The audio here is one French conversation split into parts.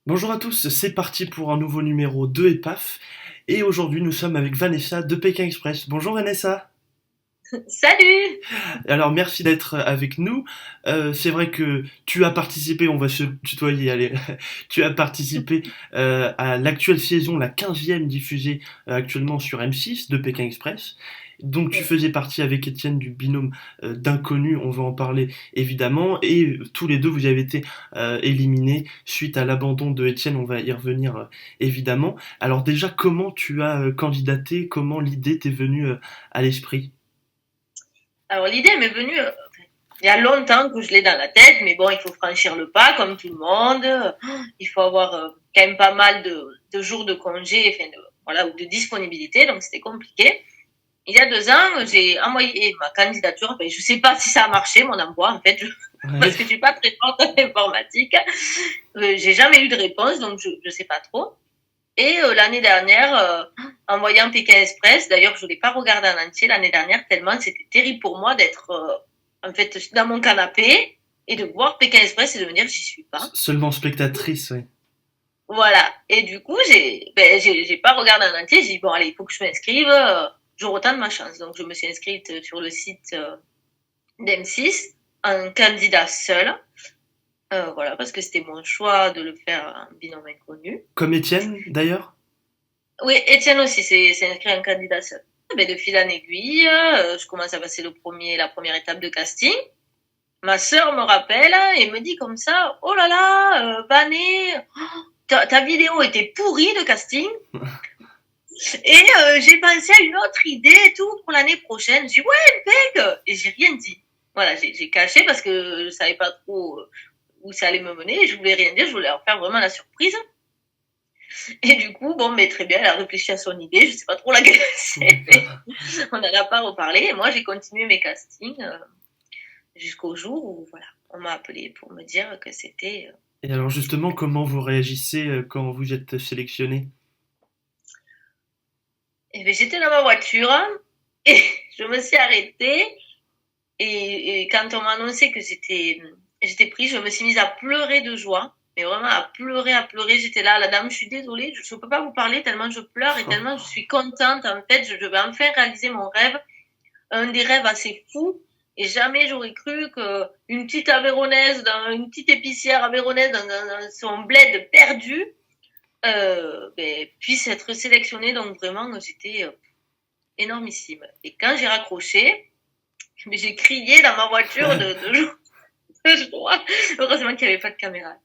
Bonjour à tous, c'est parti pour un nouveau numéro de EPAF. Et aujourd'hui, nous sommes avec Vanessa de Pékin Express. Bonjour Vanessa. Salut! Alors, merci d'être avec nous. C'est vrai que tu as participé, on va se tutoyer, allez. Tu as participé à l'actuelle saison, la 15e diffusée actuellement sur M6 de Pékin Express. Donc tu Oui. faisais partie avec Étienne du binôme d'inconnus, on va en parler évidemment, et tous les deux vous avez été éliminés suite à l'abandon de Étienne, on va y revenir évidemment. Alors déjà, comment tu as candidaté, comment l'idée t'est venue à l'esprit? Alors l'idée m'est venue il y a longtemps que je l'ai dans la tête, mais bon, il faut franchir le pas comme tout le monde. Il faut avoir quand même pas mal de jours de congé, enfin voilà, ou de disponibilité, donc c'était compliqué. Il y a 2 ans, j'ai envoyé ma candidature. Enfin, je sais pas si ça a marché, mon envoi, en fait, parce Ouais. que je suis pas très forte en informatique. J'ai jamais eu de réponse, donc je sais pas trop. Et l'année dernière, en voyant Pékin Express, d'ailleurs, je ne l'ai pas regardé en entier l'année dernière, tellement c'était terrible pour moi d'être en fait dans mon canapé et de voir Pékin Express et de me dire j'y suis pas. Seulement spectatrice, oui. Voilà. Et du coup, j'ai pas regardé en entier. J'ai dit bon allez, il faut que je m'inscrive. Je retente ma chance. Donc je me suis inscrite sur le site d'M6 en candidat seul. Voilà, parce que c'était mon choix de le faire en binôme inconnu. Comme Étienne, d'ailleurs? Oui, Étienne aussi, c'est inscrit en candidat seul. Ben, de fil en aiguille, je commence à passer la première étape de casting. Ma sœur me rappelle et me dit comme ça, oh là là, Vané, ta vidéo était pourrie de casting. Et j'ai pensé à une autre idée et tout pour l'année prochaine. J'ai dit ouais, impec. Et j'ai rien dit. Voilà, j'ai caché parce que je savais pas trop où ça allait me mener. Et je voulais rien dire, je voulais leur faire vraiment la surprise. Et du coup, bon, mais très bien, elle a réfléchi à son idée. Je sais pas trop laquelle c'est, mais D'accord. on n'en a pas reparlé. Et moi, j'ai continué mes castings jusqu'au jour où, voilà, on m'a appelé pour me dire que c'était. Et alors justement, comment vous réagissez quand vous êtes sélectionné? Et ben, j'étais dans ma voiture et je me suis arrêtée. Et quand on m'a annoncé que j'étais prise, je me suis mise à pleurer de joie. Mais vraiment à pleurer, à pleurer. J'étais là, la dame, je suis désolée, je ne peux pas vous parler tellement je pleure et tellement je suis contente. En fait, je vais enfin réaliser mon rêve, un des rêves assez fous. Et jamais j'aurais cru qu'une petite Aveyronnaise, dans une petite épicière Aveyronnaise, dans son bled perdu, ben, puisse être sélectionnée. Donc vraiment, j'étais énormissime. Et quand j'ai raccroché, mais j'ai crié dans ma voiture de joie. Heureusement qu'il n'y avait pas de caméra.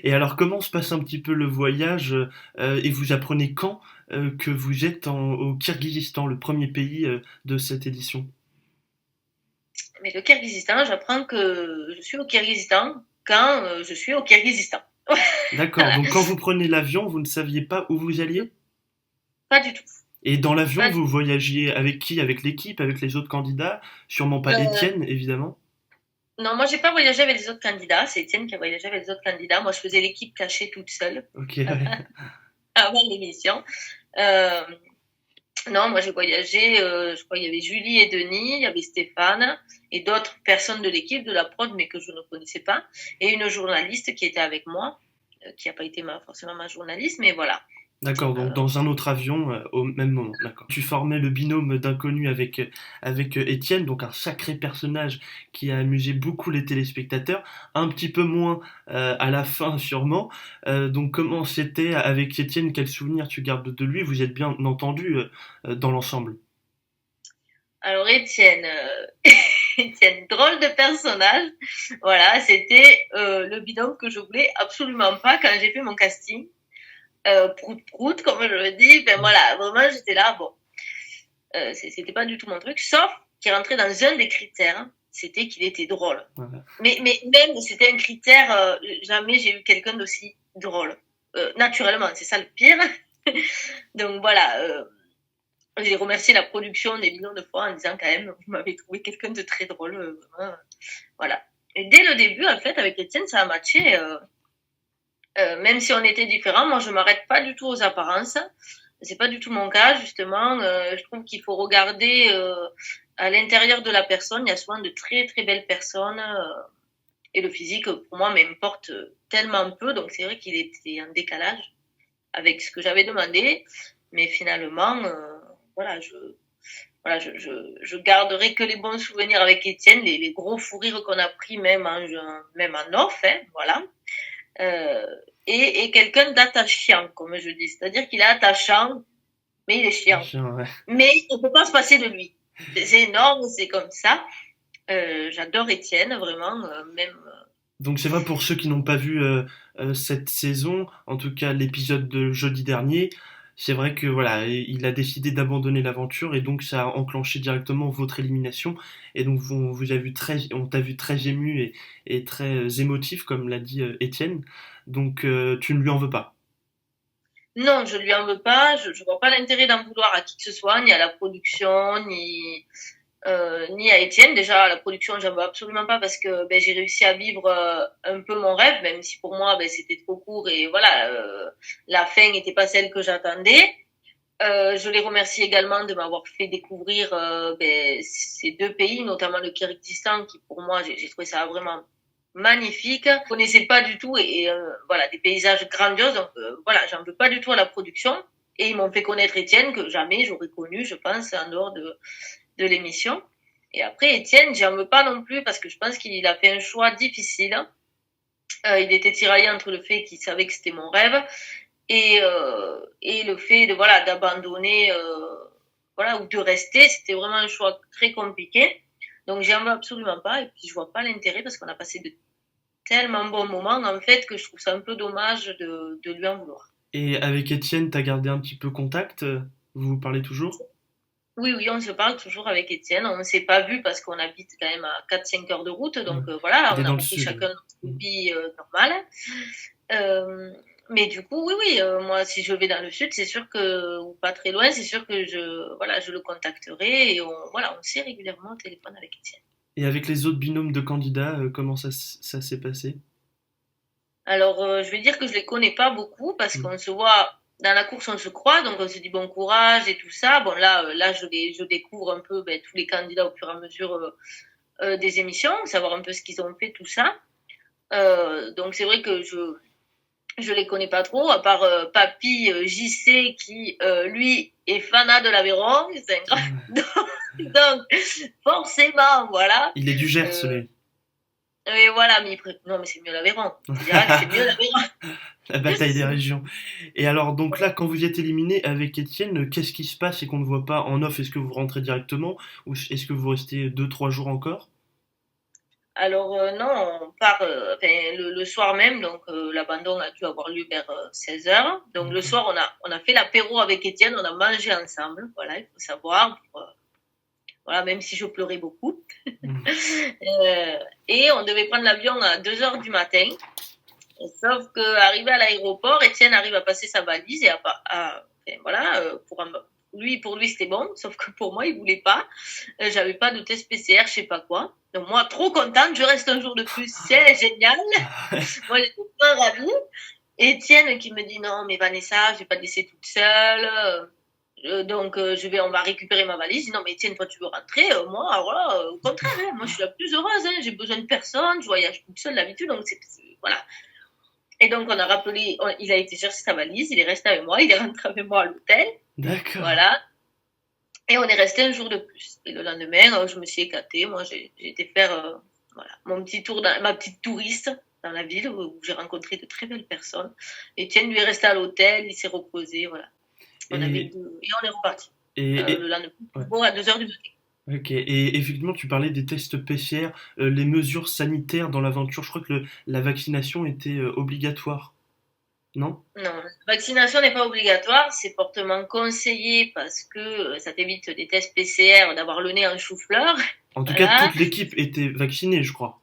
Et alors comment se passe un petit peu le voyage et vous apprenez quand que vous êtes au Kirghizistan, le premier pays de cette édition? Mais le Kirghizistan, j'apprends que je suis au Kirghizistan quand je suis au Kirghizistan. D'accord, donc quand vous prenez l'avion, vous ne saviez pas où vous alliez? Pas du tout. Et dans l'avion, Pas du vous voyagiez avec qui? Avec l'équipe, avec les autres candidats? Sûrement tout. pas Étienne, évidemment. Non, moi, j'ai pas voyagé avec les autres candidats. C'est Étienne qui a voyagé avec les autres candidats. Moi, je faisais l'équipe cachée toute seule Ok, ouais. avant l'émission. Euh, non, moi, j'ai voyagé. Je crois qu'il y avait Julie et Denis, il y avait Stéphane et d'autres personnes de l'équipe, de la prod, mais que je ne connaissais pas. Et une journaliste qui était avec moi, qui n'a pas été forcément ma journaliste, mais voilà. D'accord, donc Euh, dans un autre avion au même moment. D'accord. Tu formais le binôme d'inconnus avec Étienne, donc un sacré personnage qui a amusé beaucoup les téléspectateurs, un petit peu moins à la fin sûrement. Donc comment c'était avec Étienne? Quel souvenir tu gardes de lui? Vous êtes bien entendu dans l'ensemble. alors Étienne, Étienne, drôle de personnage. Voilà, c'était le binôme que je voulais absolument pas quand j'ai fait mon casting. Prout prout, comme je le dis. Ben voilà, vraiment j'étais là. Bon, c'était pas du tout mon truc, sauf qu'il rentrait dans un des critères. C'était qu'il était drôle. Voilà. Mais même c'était un critère. Jamais j'ai eu quelqu'un d'aussi drôle. Naturellement, c'est ça le pire. Donc voilà. J'ai remercié la production des millions de fois en disant quand même, vous m'avez trouvé quelqu'un de très drôle. Vraiment, voilà. Et dès le début, en fait, avec Étienne, ça a matché. Même si on était différents, moi, je m'arrête pas du tout aux apparences. C'est pas du tout mon cas, justement. Je trouve qu'il faut regarder à l'intérieur de la personne. Il y a souvent de très très belles personnes. Et le physique, pour moi, m'importe tellement peu, donc c'est vrai qu'il était en décalage avec ce que j'avais demandé. Mais finalement, voilà, je garderai que les bons souvenirs avec Étienne, les gros fous rires qu'on a pris même en off, hein, voilà. Euh, et quelqu'un d'attachant, comme je dis. C'est-à-dire qu'il est attachant, mais il est chiant. Ouais. Mais on ne peut pas se passer de lui. C'est énorme, c'est comme ça. J'adore Étienne, vraiment, même. Donc c'est vrai pour ceux qui n'ont pas vu cette saison, en tout cas l'épisode de jeudi dernier, c'est vrai que voilà, il a décidé d'abandonner l'aventure et donc ça a enclenché directement votre élimination. Et donc on t'a vu très ému et très émotif comme l'a dit Étienne. Donc tu ne lui en veux pas. Non, je lui en veux pas. Je vois pas l'intérêt d'en vouloir à qui que ce soit, ni à la production, ni à Étienne. Déjà, à la production, j'en veux absolument pas parce que ben, j'ai réussi à vivre un peu mon rêve, même si pour moi, ben, c'était trop court et voilà, la fin n'était pas celle que j'attendais. Je les remercie également de m'avoir fait découvrir ben, ces deux pays, notamment le Kyrgyzstan, qui pour moi, j'ai trouvé ça vraiment magnifique. Je connaissais pas du tout et voilà, des paysages grandioses. Donc voilà, j'en veux pas du tout à la production. Et ils m'ont fait connaître Étienne que jamais j'aurais connu, je pense, en dehors de l'émission. Et après, Étienne, j'en veux pas non plus parce que je pense qu'il a fait un choix difficile. Il était tiraillé entre le fait qu'il savait que c'était mon rêve et le fait de voilà d'abandonner voilà ou de rester. C'était vraiment un choix très compliqué. Donc j'en veux absolument pas et puis je vois pas l'intérêt parce qu'on a passé de tellement bons moments en fait que je trouve ça un peu dommage de lui en vouloir. Et avec Étienne, t'as gardé un petit peu contact? Vous vous parlez toujours? Oui, oui, on se parle toujours avec Étienne. On ne s'est pas vu parce qu'on habite quand même à 4-5 heures de route. Ouais. Donc voilà, Il est on a dans le repris sud. chacun notre Mm. vie normale. Mais du coup, oui, oui, moi, si je vais dans le sud, c'est sûr que, ou pas très loin, c'est sûr que voilà, je le contacterai et voilà, on s'est régulièrement au téléphone avec Étienne. Et avec les autres binômes de candidats, comment ça s'est passé? Alors, je vais dire que je les connais pas beaucoup parce Mm. qu'on se voit dans la course, on se croit, donc on se dit bon courage et tout ça. Bon, là, je découvre un peu ben, tous les candidats au fur et à mesure des émissions, savoir un peu ce qu'ils ont fait, tout ça. Donc, c'est vrai que je les connais pas trop, à part Papy JC qui, lui, est fanat de l'Aveyron. C'est un Ah, grand... donc, forcément, voilà. il est du Gers, Euh, lui. et voilà, non, mais c'est mieux l'Aveyron. Tu diras que c'est mieux l'Aveyron. La bataille des régions. Et alors, donc là, quand vous êtes éliminé avec Étienne, qu'est-ce qui se passe et qu'on ne voit pas en off? Est-ce que vous rentrez directement ou est-ce que vous restez 2, 3 jours encore? Alors, non, on part enfin, le soir même, donc l'abandon a dû avoir lieu vers 16 heures. Donc, le D'accord. soir, on a fait l'apéro avec Étienne, on a mangé ensemble, voilà, il faut savoir. Voilà, même si je pleurais beaucoup. Mm. Et on devait prendre l'avion à 2 heures du matin. Sauf qu'arrivé à l'aéroport, Étienne arrive à passer sa valise et enfin, voilà, pour lui c'était bon, sauf que pour moi il voulait pas. J'avais pas de test PCR, je sais pas quoi. Donc moi trop contente, je reste un jour de plus, c'est génial. Moi j'étais pas ravie. Étienne qui me dit non mais Vanessa, je vais pas te laisser toute seule. Donc on va récupérer ma valise. Je dis, non mais Étienne, toi tu veux rentrer, moi voilà, au contraire, hein, moi je suis la plus heureuse, hein, j'ai besoin de personne, je voyage toute seule d'habitude, donc voilà. Et donc, on a rappelé, il a été chercher sa valise, il est resté avec moi, il est rentré avec moi à l'hôtel, D'accord. voilà. Et on est resté un jour de plus. Et le lendemain, je me suis éclatée. Moi, j'ai été faire voilà, mon petit tour, ma petite touriste dans la ville où j'ai rencontré de très belles personnes. Étienne lui est resté à l'hôtel, il s'est reposé, voilà. Et, Et on est reparti. Le et lendemain, ouais. bon, à 2 heures du matin. Ok. Et effectivement, tu parlais des tests PCR, les mesures sanitaires dans l'aventure. Je crois que la vaccination était obligatoire, non? Non, la vaccination n'est pas obligatoire, c'est fortement conseillé parce que ça t'évite des tests PCR, d'avoir le nez en chou-fleur. En tout cas, Voilà. toute l'équipe était vaccinée, je crois.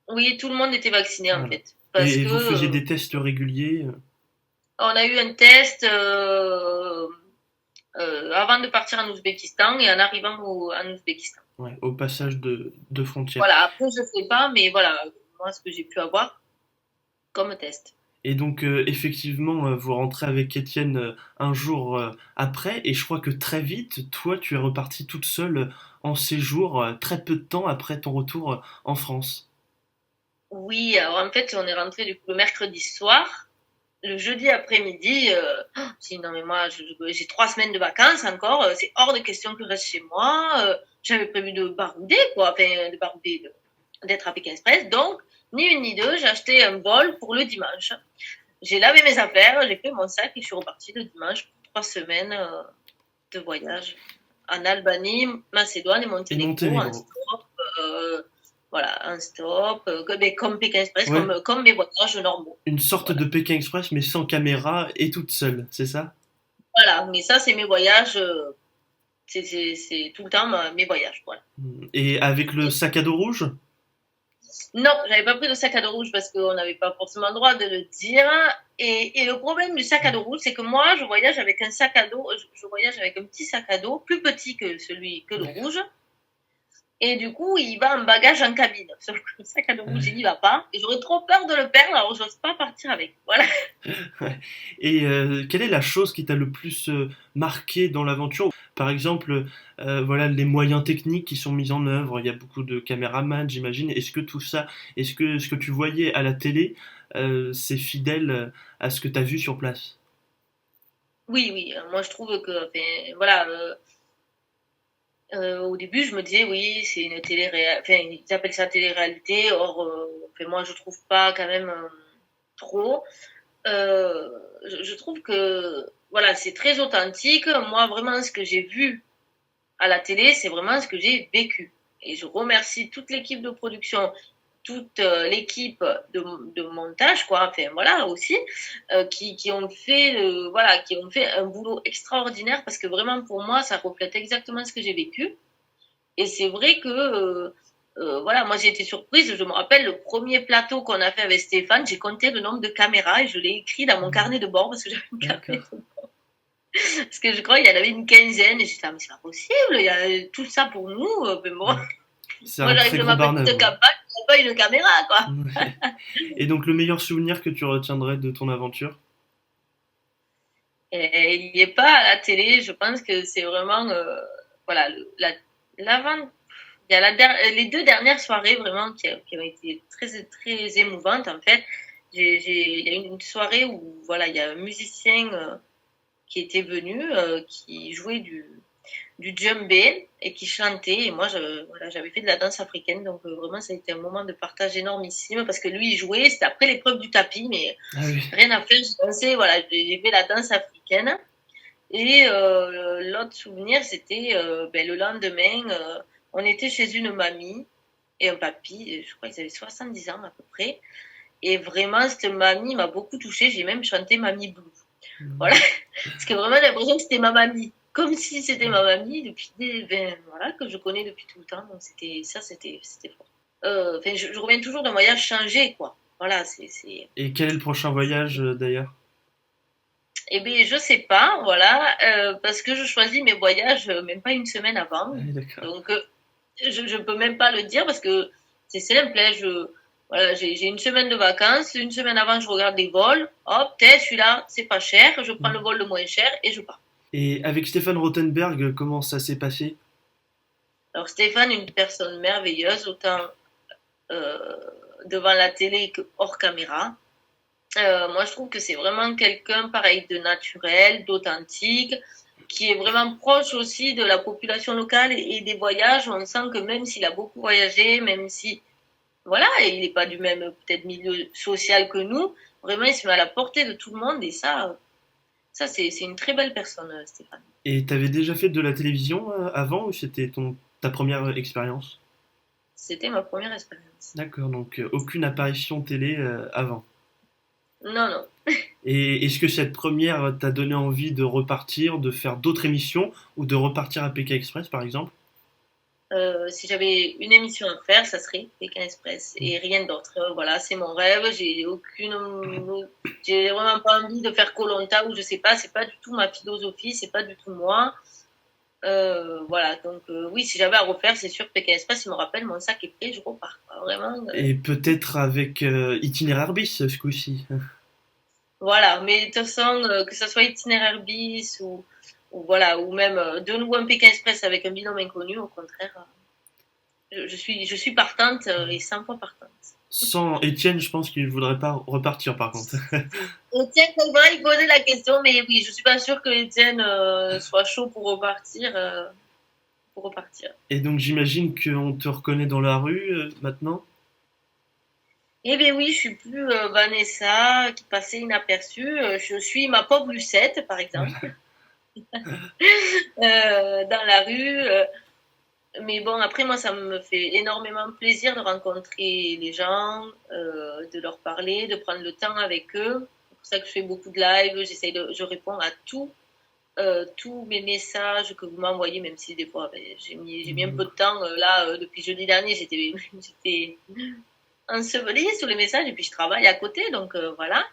Oui, tout le monde était vacciné en Voilà. fait. Parce Et que vous faisiez des tests réguliers. on a eu un test avant de partir en Ouzbékistan et en arrivant en Ouzbékistan. Ouais, au passage de frontières. Voilà, après je sais pas, mais voilà, moi ce que j'ai pu avoir comme test. Et donc, effectivement, vous rentrez avec Étienne un jour après, et je crois que très vite, toi, tu es repartie toute seule en séjour, très peu de temps après ton retour en France. Oui, alors en fait, on est rentré du coup le mercredi soir. Le jeudi après-midi, si non mais moi, j'ai 3 semaines de vacances encore. C'est hors de question que je reste chez moi. J'avais prévu de barouder, quoi, enfin de barouder, d'être à Pékin Express. Donc, ni une ni deux, j'ai acheté un vol pour le dimanche. J'ai lavé mes affaires, j'ai fait mon sac et je suis repartie le dimanche pour 3 semaines de voyage en Albanie, Macédoine et Et Monténégro, en Monténégro. stop. Voilà, un stop, comme Pékin Express, Ouais, comme mes voyages normaux. une sorte Voilà. de Pékin Express, mais sans caméra et toute seule, c'est ça? Voilà, mais ça, c'est mes voyages, c'est tout le temps mes voyages. Voilà. Et avec le sac à dos rouge? Non, j'avais pas pris de sac à dos rouge parce qu'on n'avait pas forcément le droit de le dire. Et le problème du sac à dos rouge, c'est que moi, je voyage avec un sac à dos, je voyage avec un petit sac à dos, plus petit que le rouge. Et du coup, il va en bagage en cabine. Sauf que le sac à dos rouge, il n'y va pas. Et j'aurais trop peur de le perdre, alors j'ose pas partir avec. Voilà. Ouais. Et quelle est la chose qui t'a le plus marqué dans l'aventure? Par exemple, voilà, les moyens techniques qui sont mis en œuvre. Il y a beaucoup de caméramans, j'imagine. Est-ce que tout ça, est-ce que ce que tu voyais à la télé, c'est fidèle à ce que tu as vu sur place? Oui, oui. Moi, je trouve que, enfin, voilà, au début, je me disais, oui, c'est une télé-réalité, enfin, ils appellent ça télé-réalité, or, enfin, moi, je trouve pas quand même trop. Je trouve que, voilà, c'est très authentique. Moi, vraiment, ce que j'ai vu à la télé, c'est vraiment ce que j'ai vécu. Et je remercie toute l'équipe de production, toute l'équipe de montage, quoi, enfin voilà aussi, qui ont fait, voilà, qui ont fait un boulot extraordinaire parce que vraiment pour moi, ça reflète exactement ce que j'ai vécu. Et c'est vrai que, voilà, moi j'ai été surprise. Je me rappelle le premier plateau qu'on a fait avec Stéphane, j'ai compté le nombre de caméras et je l'ai écrit dans mon carnet de bord parce que j'avais une carnet D'accord. de... Parce que je crois qu'il y en avait une quinzaine et j'étais, ah, mais c'est pas possible, il y a tout ça pour nous. Mais bon, Ouais. C'est moi un j'arrive très de gros ma petite Barnum. campagne, j'ai pas une caméra, quoi. Ouais. Et donc le meilleur souvenir que tu retiendrais de ton aventure? Et il n'y est pas à la télé, je pense que c'est vraiment, voilà, l'avant, il y a les 2 dernières soirées vraiment qui ont été très, très émouvantes en fait. Il y a eu une soirée où voilà, il y a un musicien qui était venu, qui jouait du djembé et qui chantait. Et moi, voilà, j'avais fait de la danse africaine, donc vraiment, ça a été un moment de partage énormissime parce que lui, il jouait, c'était après l'épreuve du tapis, mais Ah oui. rien à faire, j'ai dansé, voilà, j'ai fait la danse africaine. Et l'autre souvenir, c'était le lendemain, on était chez une mamie et un papy, je crois qu'ils avaient 70 ans à peu près. Et vraiment, cette mamie m'a beaucoup touchée. J'ai même chanté Mamie Blue. Voilà. Parce que vraiment, j'ai l'impression que c'était ma mamie. Comme si c'était ma mamie depuis voilà, que je connais depuis tout le temps. Donc c'était fort. Enfin, je reviens toujours d'un voyage changé, quoi. Voilà, c'est... Et quel est le prochain voyage d'ailleurs? Eh bien, je sais pas, voilà, parce que je choisis mes voyages même pas une semaine avant. Ah oui, d'accord. Donc, je peux même pas le dire parce que c'est simple. Hein, voilà, j'ai une semaine de vacances. Une semaine avant, je regarde les vols. Hop, peut-être celui-là, c'est pas cher. Je prends le vol le moins cher et je pars. Et avec Stéphane Rothenberg, comment ça s'est passé? Alors, Stéphane, une personne merveilleuse, autant euh, devant la télé que hors caméra. Moi, je trouve que c'est vraiment quelqu'un pareil de naturel, d'authentique, qui est vraiment proche aussi de la population locale et des voyages. On sent que même s'il a beaucoup voyagé, même si, voilà, il n'est pas du même peut-être milieu social que nous, vraiment, il se met à la portée de tout le monde et ça c'est une très belle personne, Stéphane. Et t'avais déjà fait de la télévision avant ou c'était ta première expérience? C'était ma première expérience. D'accord, donc aucune apparition télé avant. Non, non. Et est-ce que cette première t'a donné envie de repartir, de faire d'autres émissions ou de repartir à Pékin Express par exemple? Si j'avais une émission à faire, ça serait Pékin Express et rien d'autre. Voilà, c'est mon rêve. J'ai vraiment pas envie de faire koh ou je sais pas. C'est pas du tout ma philosophie. C'est pas du tout moi. Voilà. Donc oui, si j'avais à refaire, c'est sûr Pékin Express. Il me rappelle mon sac est prêt, je repars. Quoi. Vraiment. Et peut-être avec Itinéraire bis ce coup-ci. Voilà. Mais de toute façon, que ce soit itinéraire bis ou voilà, ou même de nouveau un Pékin Express avec un binôme inconnu, au contraire, je suis partante et 100 fois partante. Sans Étienne, je pense qu'il ne voudrait pas repartir par contre. Étienne, quand va y poser la question, mais oui, je suis pas sûre que Étienne soit chaud pour repartir. Et donc j'imagine qu'on te reconnaît dans la rue maintenant. Eh bien oui, je suis plus Vanessa qui passait inaperçue. Je suis ma pauvre Lucette, par exemple, dans la rue. Mais bon, après, moi, ça me fait énormément plaisir de rencontrer les gens, de leur parler, de prendre le temps avec eux. C'est pour ça que je fais beaucoup de live. Je réponds à tous mes messages que vous m'envoyez, même si des fois, ben, j'ai mis un peu de temps. Là, depuis jeudi dernier, j'étais ensevelie sous les messages et puis je travaille à côté, donc voilà.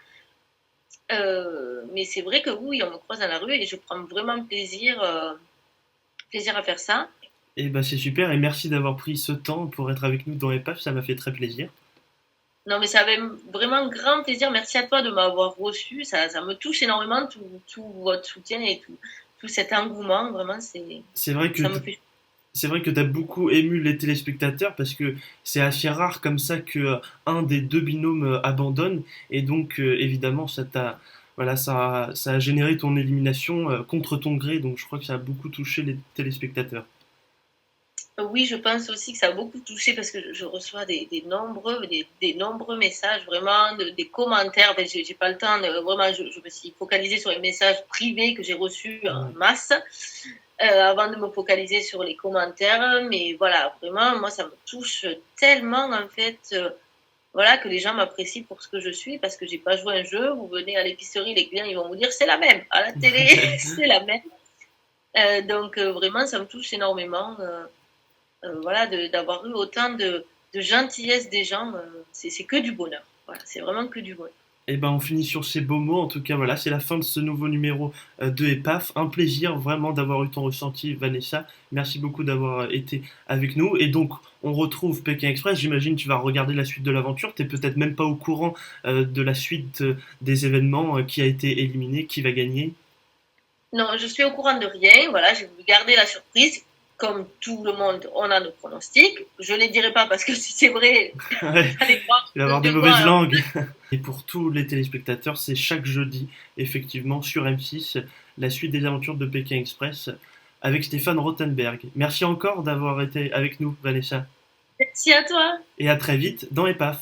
Mais c'est vrai que oui, on me croise dans la rue et je prends vraiment plaisir à faire ça. Et bah c'est super et merci d'avoir pris ce temps pour être avec nous dans Epaf, ça m'a fait très plaisir. Non, mais ça avait vraiment grand plaisir. Merci à toi de m'avoir reçu. Ça me touche énormément, tout votre soutien et tout cet engouement. Vraiment, C'est vrai que ça me fait. c'est vrai que tu as beaucoup ému les téléspectateurs parce que c'est assez rare comme ça que un des deux binômes abandonne et donc évidemment ça a généré ton élimination contre ton gré donc je crois que ça a beaucoup touché les téléspectateurs. Oui, je pense aussi que ça a beaucoup touché parce que je reçois des nombreux messages, vraiment, des commentaires. Ben, j'ai pas le temps, vraiment, je me suis focalisée sur les messages privés que j'ai reçus en Ouais. masse avant de me focaliser sur les commentaires. Mais voilà, vraiment, moi, ça me touche tellement, en fait, voilà, que les gens m'apprécient pour ce que je suis parce que j'ai pas joué un jeu. Vous venez à l'épicerie, les clients, ils vont vous dire c'est la même. À la télé, c'est la même. Donc, vraiment, ça me touche énormément. Voilà, d'avoir eu autant de gentillesse des gens, c'est que du bonheur. Voilà, c'est vraiment que du bonheur. Et ben on finit sur ces beaux mots. En tout cas, voilà, c'est la fin de ce nouveau numéro de EPAF. Un plaisir vraiment d'avoir eu ton ressenti, Vanessa. Merci beaucoup d'avoir été avec nous. Et donc, on retrouve Pékin Express. J'imagine que tu vas regarder la suite de l'aventure. Tu n'es peut-être même pas au courant de la suite des événements, qui a été éliminé, qui va gagner. Non, je suis au courant de rien. Voilà, j'ai voulu garder la surprise. Comme tout le monde, on a nos pronostics. Je ne les dirai pas parce que si c'est vrai, Ouais, ça dépend il va y avoir des de quoi. mauvaises Alors, langues. Et pour tous les téléspectateurs, c'est chaque jeudi, effectivement, sur M6, la suite des aventures de Pékin Express avec Stéphane Rothenberg. Merci encore d'avoir été avec nous, Vanessa. merci à toi. Et à très vite dans EPAF.